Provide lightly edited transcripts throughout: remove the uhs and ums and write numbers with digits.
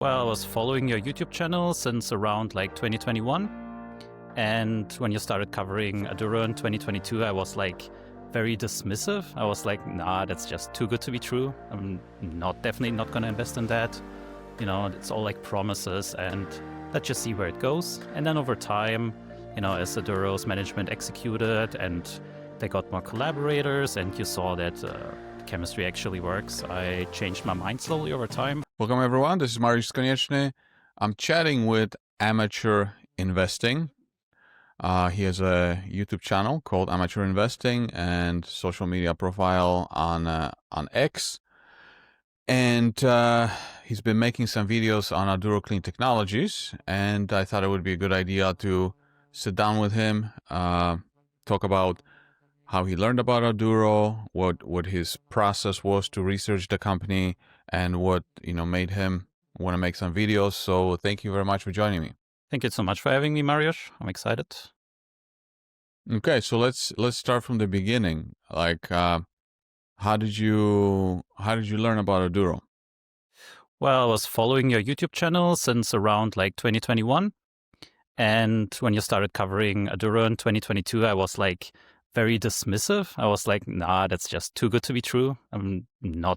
Well, I was following your YouTube channel since around like 2021. And when you started covering Aduro in 2022, I was like very dismissive. I was like, nah, that's just too good to be true. I'm definitely not going to invest in that. You know, it's all like promises and let's just see where it goes. And then over time, you know, as Aduro's management executed and they got more collaborators and you saw that the chemistry actually works, I changed my mind slowly over time. Welcome everyone, this is Mariusz Konieczny. I'm chatting with Amateur Investing. He has a YouTube channel called Amateur Investing and social media profile on X. And he's been making some videos on Aduro clean technologies. And I thought it would be a good idea to sit down with him, talk about how he learned about Aduro, what his process was to research the company, and what made him want to make some videos. So thank you very much for joining me. Thank you so much for having me, Mariusz. I'm excited. Okay, so let's start from the beginning. Like, how did you learn about Aduro? Well, I was following your YouTube channel since around like 2021. And when you started covering Aduro in 2022, I was like very dismissive. I was like, nah, that's just too good to be true. I'm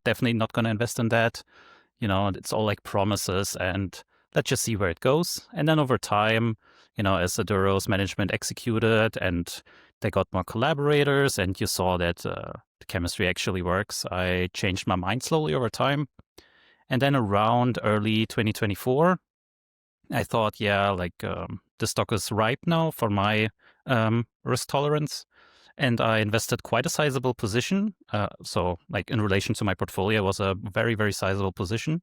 definitely not going to invest in that. You know, it's all like promises and let's just see where it goes. And then over time, you know, as Aduro's management executed and they got more collaborators and you saw that the chemistry actually works, I changed my mind slowly over time. And then around early 2024, I thought, yeah, like the stock is ripe now for my risk tolerance. And I invested quite a sizable position. So like in relation to my portfolio, it was a very, very sizable position.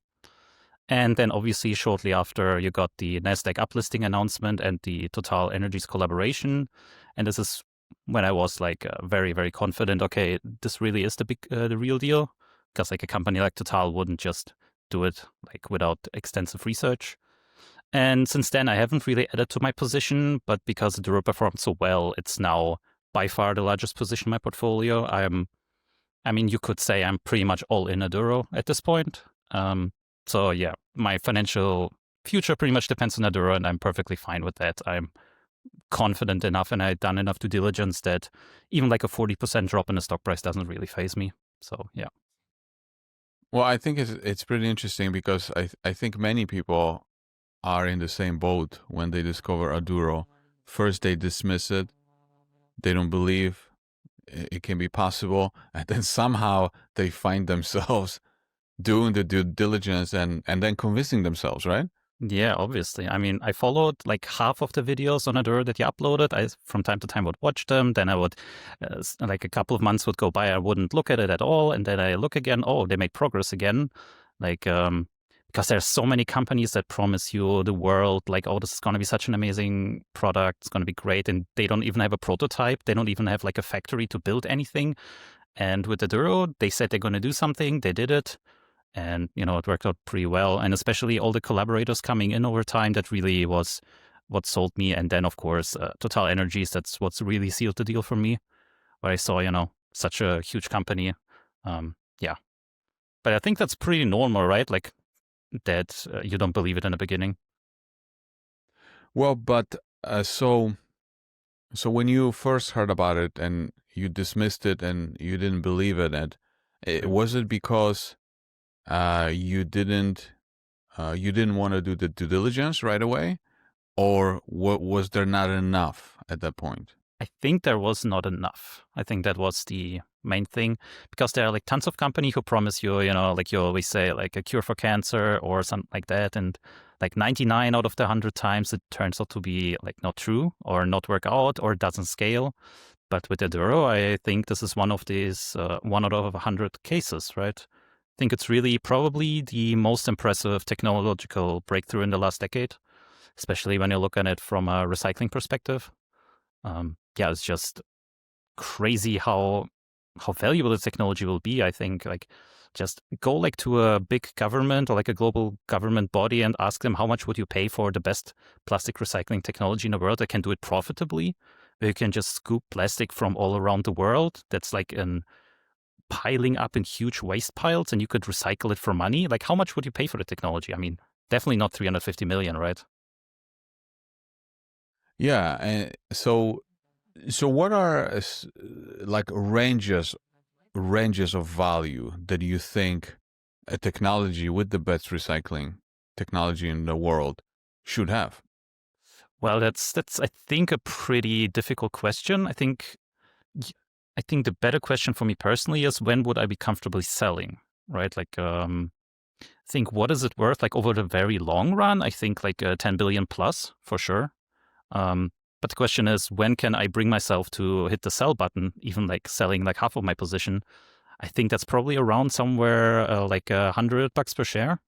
And then obviously shortly after you got the NASDAQ uplisting announcement and the Total Energies collaboration. And this is when I was like very, very confident, okay, this really is the real deal. Because like a company like Total wouldn't just do it like without extensive research. And since then, I haven't really added to my position, but because Aduro performed so well, it's now by far the largest position in my portfolio. I mean, you could say I'm pretty much all in Aduro at this point. So yeah, my financial future pretty much depends on Aduro, and I'm perfectly fine with that. I'm confident enough, and I've done enough due diligence that even like a 40% drop in the stock price doesn't really faze me. So yeah. Well, I think it's pretty interesting because I think many people are in the same boat when they discover Aduro. First, they dismiss it. They don't believe it can be possible. And then somehow they find themselves doing the due diligence and then convincing themselves, right? Yeah, obviously. I mean, I followed like half of the videos on Aduro that you uploaded. I, from time to time, would watch them. Then I would, like a couple of months would go by, I wouldn't look at it at all. And then I look again, oh, they made progress again. Like, because there's so many companies that promise you the world, like, oh, this is going to be such an amazing product. It's going to be great. And they don't even have a prototype. They don't even have like a factory to build anything. And with Aduro, they said they're going to do something. They did it. And, you know, it worked out pretty well. And especially all the collaborators coming in over time, that really was what sold me. And then, of course, Total Energies, that's what's really sealed the deal for me, where I saw, you know, such a huge company. Yeah. But I think that's pretty normal, right? Like that you don't believe it in the beginning. Well, but so when you first heard about it and you dismissed it and you didn't believe in it, was it because you didn't want to do the due diligence right away, or was there not enough at that point? I think there was not enough. I think that was the main thing, because there are like tons of companies who promise you, you know, like you always say, like a cure for cancer or something like that. And like 99 out of the 100 times it turns out to be like not true or not work out or doesn't scale. But with Aduro, I think this is one of these 1 out of 100 cases, right? I think it's really probably the most impressive technological breakthrough in the last decade, especially when you look at it from a recycling perspective. Yeah, it's just crazy how valuable the technology will be. I think like just go like to a big government or like a global government body and ask them how much would you pay for the best plastic recycling technology in the world that can do it profitably, where you can just scoop plastic from all around the world. That's like an piling up in huge waste piles and you could recycle it for money. Like how much would you pay for the technology? I mean, definitely not 350 million, right? Yeah, and so what are like ranges of value that you think a technology with the best recycling technology in the world should have? Well, that's I think a pretty difficult question. I think the better question for me personally is when would I be comfortably selling, right? Like, I think what is it worth? Like over the very long run, I think like 10 billion plus for sure. Um, but the question is, when can I bring myself to hit the sell button, even like selling like half of my position? I think that's probably around somewhere like $100 per share.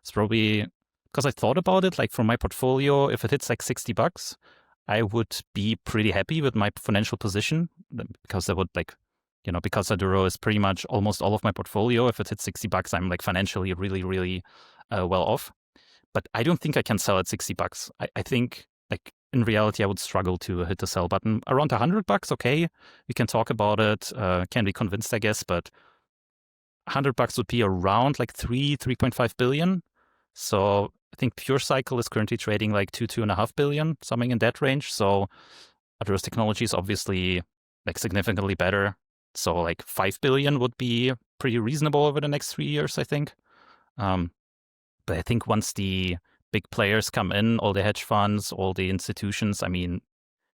It's probably because I thought about it, like for my portfolio, if it hits like $60, I would be pretty happy with my financial position because that would like, because Aduro is pretty much almost all of my portfolio. If it hits $60, I'm like financially really, really well off. But I don't think I can sell at $60. I think like in reality, I would struggle to hit the sell button around $100. Okay, we can talk about it. Can be convinced, I guess, but $100 would be around like 3.5 billion. So I think Pure Cycle is currently trading like 2.5 billion, something in that range. So Aduro's technology is obviously like significantly better. So like 5 billion would be pretty reasonable over the next 3 years, I think. But I think once the big players come in, all the hedge funds, all the institutions, I mean,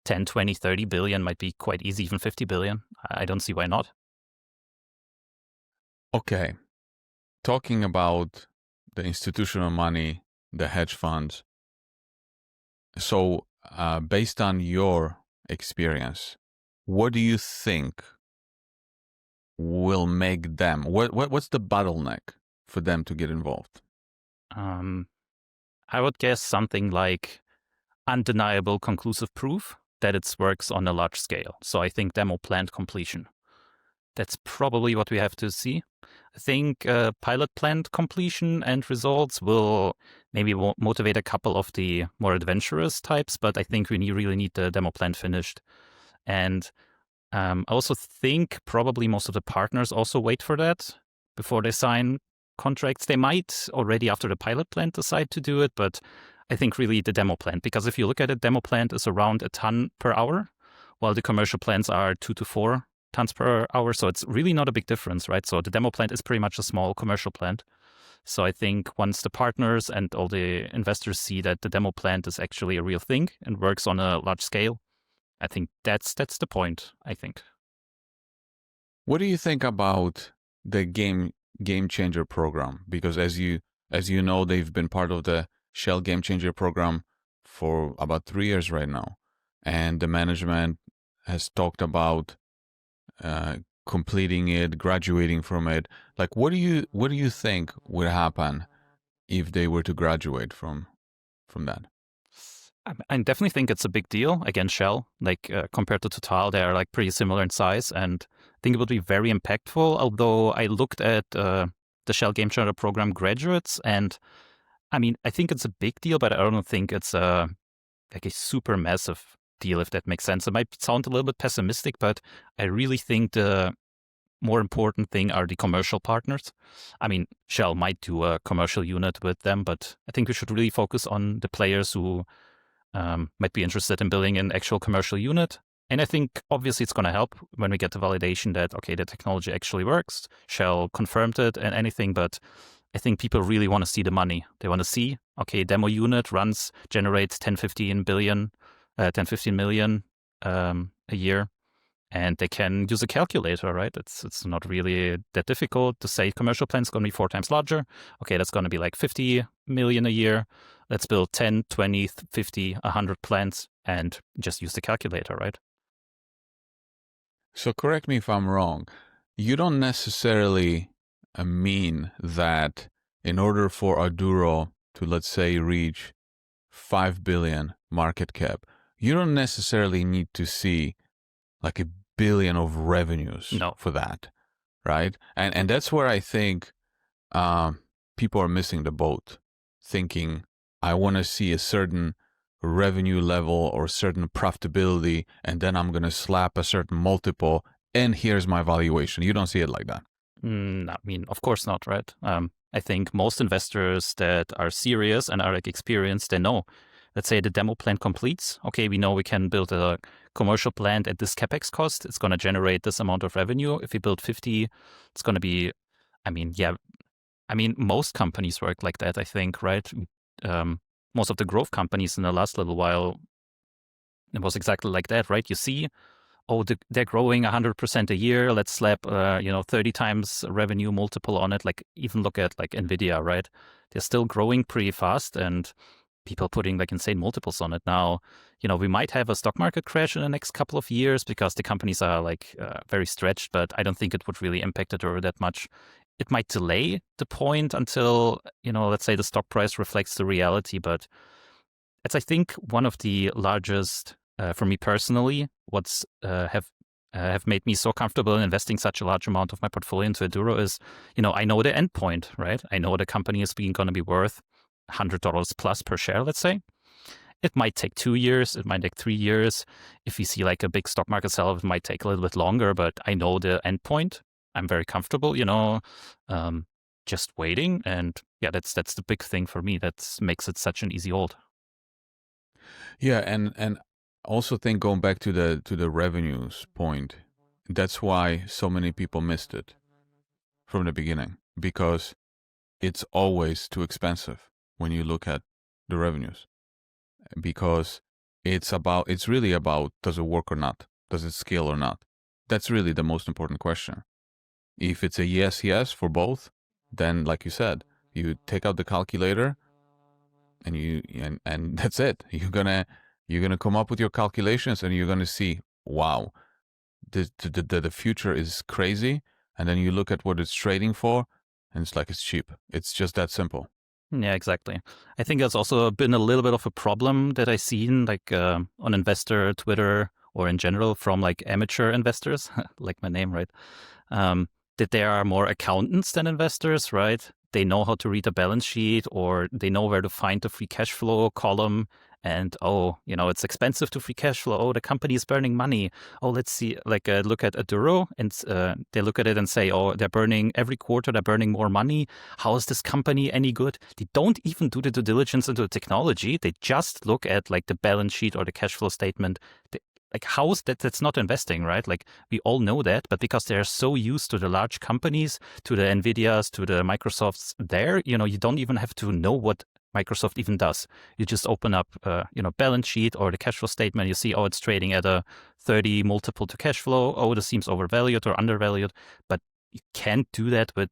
10, 20, 30 billion might be quite easy, even 50 billion. I don't see why not. Okay, talking about the institutional money, the hedge funds. So, based on your experience, what do you think will make them? What's the bottleneck for them to get involved? Um, I would guess something like undeniable conclusive proof that it works on a large scale. So I think demo plant completion. That's probably what we have to see. I think pilot plant completion and results will maybe motivate a couple of the more adventurous types, but I think we really need the demo plant finished. And I also think probably most of the partners also wait for that before they sign contracts. They might already after the pilot plant decide to do it, but I think really the demo plant, because if you look at it, demo plant is around a ton per hour, while the commercial plants are 2 to 4 tons per hour. So it's really not a big difference, right? So the demo plant is pretty much a small commercial plant. So I think once the partners and all the investors see that the demo plant is actually a real thing and works on a large scale, I think that's the point, I think. What do you think about the game changer program? Because as you know, they've been part of the Shell Game Changer program for about 3 years right now, and the management has talked about completing it, graduating from it. Like, what do you think would happen if they were to graduate from that? I definitely think it's a big deal. Again, Shell, like compared to Total, they are like pretty similar in size, and I think it would be very impactful. Although I looked at the Shell Game Changer program graduates, and I mean, I think it's a big deal, but I don't think it's like a super massive deal, if that makes sense. It might sound a little bit pessimistic, but I really think the more important thing are the commercial partners. I mean, Shell might do a commercial unit with them, but I think we should really focus on the players who might be interested in building an actual commercial unit. And I think obviously it's going to help when we get the validation that, okay, the technology actually works. Shell confirmed it and anything, but I think people really want to see the money. They want to see, okay, demo unit generates 10, 15 billion, 10, 15 million a year. And they can use a calculator, right? It's not really that difficult to say commercial plant's going to be 4 times larger. Okay, that's going to be like 50 million a year. Let's build 10, 20, 50, 100 plants and just use the calculator, right? So correct me if I'm wrong. You don't necessarily mean that in order for Aduro to, let's say, reach 5 billion market cap, you don't necessarily need to see like 1 billion of revenues No. for that, right? And that's where I think people are missing the boat, thinking I want to see a certain revenue level or certain profitability, and then I'm going to slap a certain multiple, and here's my valuation. You don't see it like that. I mean, of course not, right? I think most investors that are serious and are like experienced, they know. Let's say the demo plant completes. Okay, we know we can build a commercial plant at this capex cost. It's going to generate this amount of revenue. If we build 50, it's going to be, I mean, yeah, I mean, most companies work like that, I think, right? Most of the growth companies in the last little while, it was exactly like that, right? You see, oh, they're growing 100% a year. Let's slap, 30 times revenue multiple on it. Like even look at like Nvidia, right? They're still growing pretty fast, and people putting like insane multiples on it now. We might have a stock market crash in the next couple of years because the companies are like very stretched, but I don't think it would really impact Aduro that much. It might delay the point until, let's say the stock price reflects the reality, but it's, I think, one of the largest, for me personally, what's have made me so comfortable in investing such a large amount of my portfolio into Aduro is, I know the end point, right? I know the company is going to be worth $100 plus per share, let's say. It might take 2 years, it might take 3 years. If you see like a big stock market sell, it might take a little bit longer, but I know the end point. I'm very comfortable, just waiting. And yeah, that's the big thing for me. That makes it such an easy hold. Yeah, and also think going back to the revenues point, that's why so many people missed it from the beginning, because it's always too expensive when you look at the revenues, because it's really about, does it work or not? Does it scale or not? That's really the most important question. If it's a yes for both, then like you said, you take out the calculator and and that's it. You're gonna come up with your calculations and you're gonna see, wow, the future is crazy. And then you look at what it's trading for, and it's like it's cheap. It's just that simple. Yeah, exactly. I think that's also been a little bit of a problem that I've seen, like on investor Twitter or in general from like amateur investors, like my name, right? That there are more accountants than investors, right? They know how to read a balance sheet, or they know where to find the free cash flow column. And it's expensive to free cash flow. Oh, the company is burning money. Oh, let's see, like look at Aduro, and they look at it and say, oh, they're burning every quarter, they're burning more money. How is this company any good? They don't even do the due diligence into the technology. They just look at like the balance sheet or the cash flow statement. Like, how is that? That's not investing, right? Like, we all know that, but because they're so used to the large companies, to the Nvidias, to the Microsofts there, you don't even have to know what Microsoft even does. You just open up, balance sheet or the cash flow statement. You see, oh, it's trading at a 30 multiple to cash flow. Oh, this seems overvalued or undervalued. But you can't do that with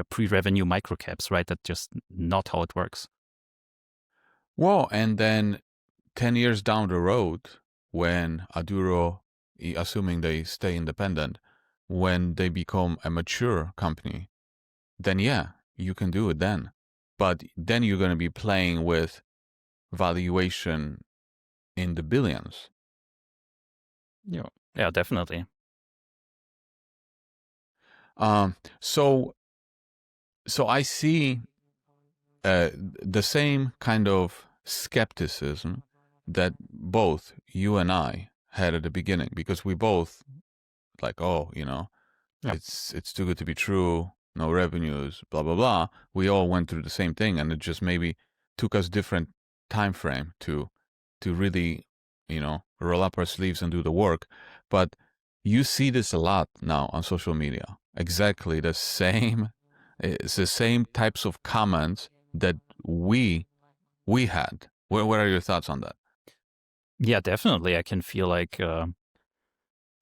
pre-revenue microcaps, right? That's just not how it works. Well, and then 10 years down the road, when Aduro, assuming they stay independent, when they become a mature company, then yeah, you can do it then. But then you're going to be playing with valuation in the billions. Yeah, definitely. So I see the same kind of skepticism that both you and I had at the beginning, because we both like, oh, Yeah. it's too good to be true, no revenues, blah blah blah. We all went through the same thing, and it just maybe took us different time frame to really, roll up our sleeves and do the work. But you see this a lot now on social media. Exactly the same. It's the same types of comments that we had. What are your thoughts on that? Yeah, definitely. I can feel like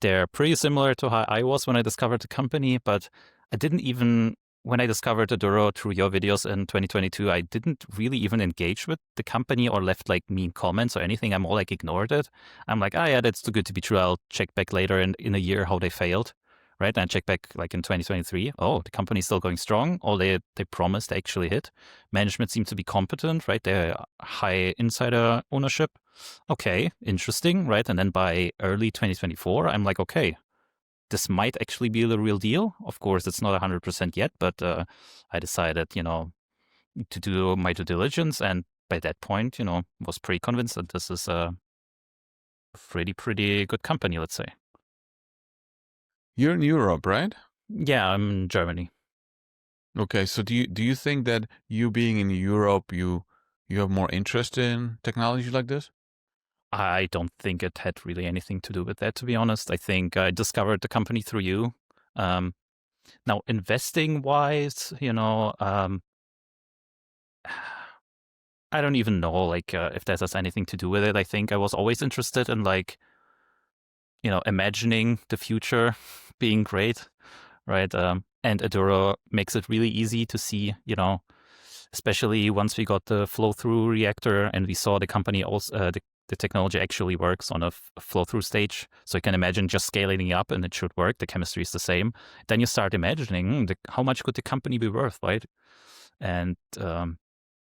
they're pretty similar to how I was when I discovered the company, but I didn't even, when I discovered Aduro through your videos in 2022, I didn't really even engage with the company or left like mean comments or anything. I'm all like ignored it. I'm like, yeah, that's too good to be true. I'll check back later in a year how they failed. Right. And I check back like in 2023. Oh, the company's still going strong. All they promised they actually hit. Management seemed to be competent, right? They're high insider ownership. Okay, interesting, right? And then by early 2024, I'm like, okay, this might actually be the real deal. Of course, it's not 100% yet, but I decided, to do my due diligence. And by that point, was pretty convinced that this is a pretty good company, let's say. You're in Europe, right? Yeah, I'm in Germany. Okay, so do you think that you being in Europe, you have more interest in technology like this? I don't think it had really anything to do with that, to be honest. I think I discovered the company through you. Um, Now, investing wise, I don't even know like if that has anything to do with it. I think I was always interested in like imagining the future being great, right? And Aduro makes it really easy to see, especially once we got the flow through reactor and we saw the company also the technology actually works on a flow through stage. So you can imagine just scaling it up and it should work. The chemistry is the same. Then you start imagining how much could the company be worth, right? And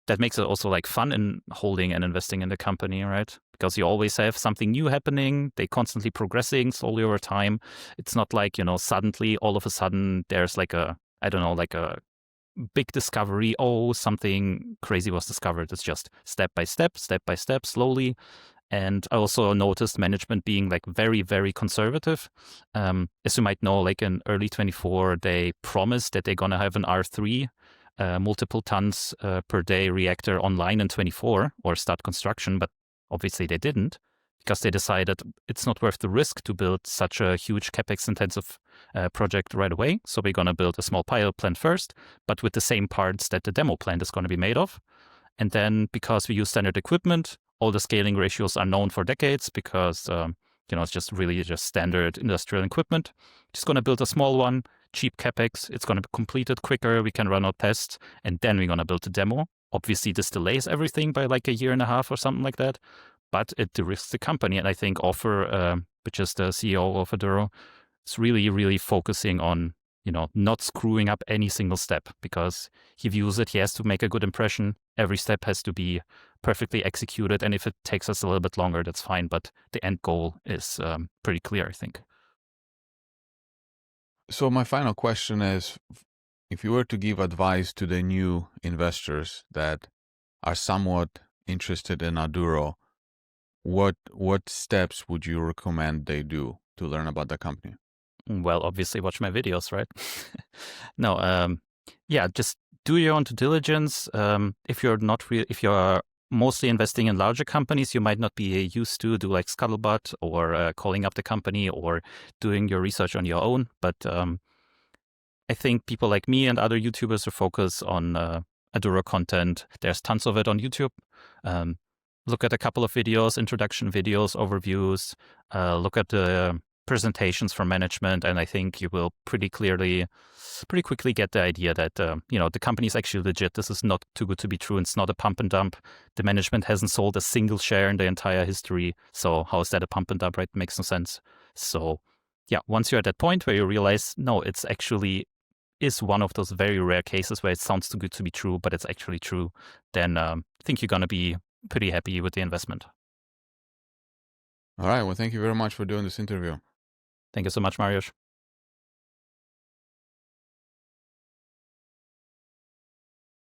that makes it also like fun in holding and investing in the company, right? Because you always have something new happening. They constantly progressing slowly over time. It's not like, suddenly all of a sudden there's like I don't know, like a big discovery. Oh, something crazy was discovered. It's just step by step, slowly. And I also noticed management being like very, very conservative. As you might know, like in early 24, they promised that they're going to have an R3, multiple tons per day reactor online in 24 or start construction, but obviously they didn't because they decided it's not worth the risk to build such a huge capex intensive project right away. So we're going to build a small pilot plant first, but with the same parts that the demo plant is going to be made of. And then because we use standard equipment, all the scaling ratios are known for decades because, it's just really just standard industrial equipment. Just going to build a small one, cheap capex. It's going to be completed quicker. We can run our tests, and then we're going to build a demo. Obviously, this delays everything by like a year and a half or something like that, but it de-risks the company. And I think Offer, which is the CEO of Aduro, is really, really focusing on not screwing up any single step because he views it. He has to make a good impression. Every step has to be perfectly executed. And if it takes us a little bit longer, that's fine. But the end goal is pretty clear, I think. So my final question is, if you were to give advice to the new investors that are somewhat interested in Aduro, what steps would you recommend they do to learn about the company? Well, obviously, watch my videos, right? No, yeah, just do your own due diligence. If you're mostly investing in larger companies, you might not be used to do like scuttlebutt or calling up the company or doing your research on your own. But I think people like me and other YouTubers who focus on Aduro content, there's tons of it on YouTube. Um, Look at a couple of videos, introduction videos, overviews. Look at the presentations from management, and I think you will pretty quickly get the idea that the company is actually legit. This is not too good to be true. It's not a pump and dump. The management hasn't sold a single share in the entire history. So how is that a pump and dump? Right? It makes no sense. So yeah, once you're at that point where you realize no, it's actually is one of those very rare cases where it sounds too good to be true, but it's actually true, then I think you're going to be pretty happy with the investment. All right. Well, thank you very much for doing this interview. Thank you so much, Mariusz.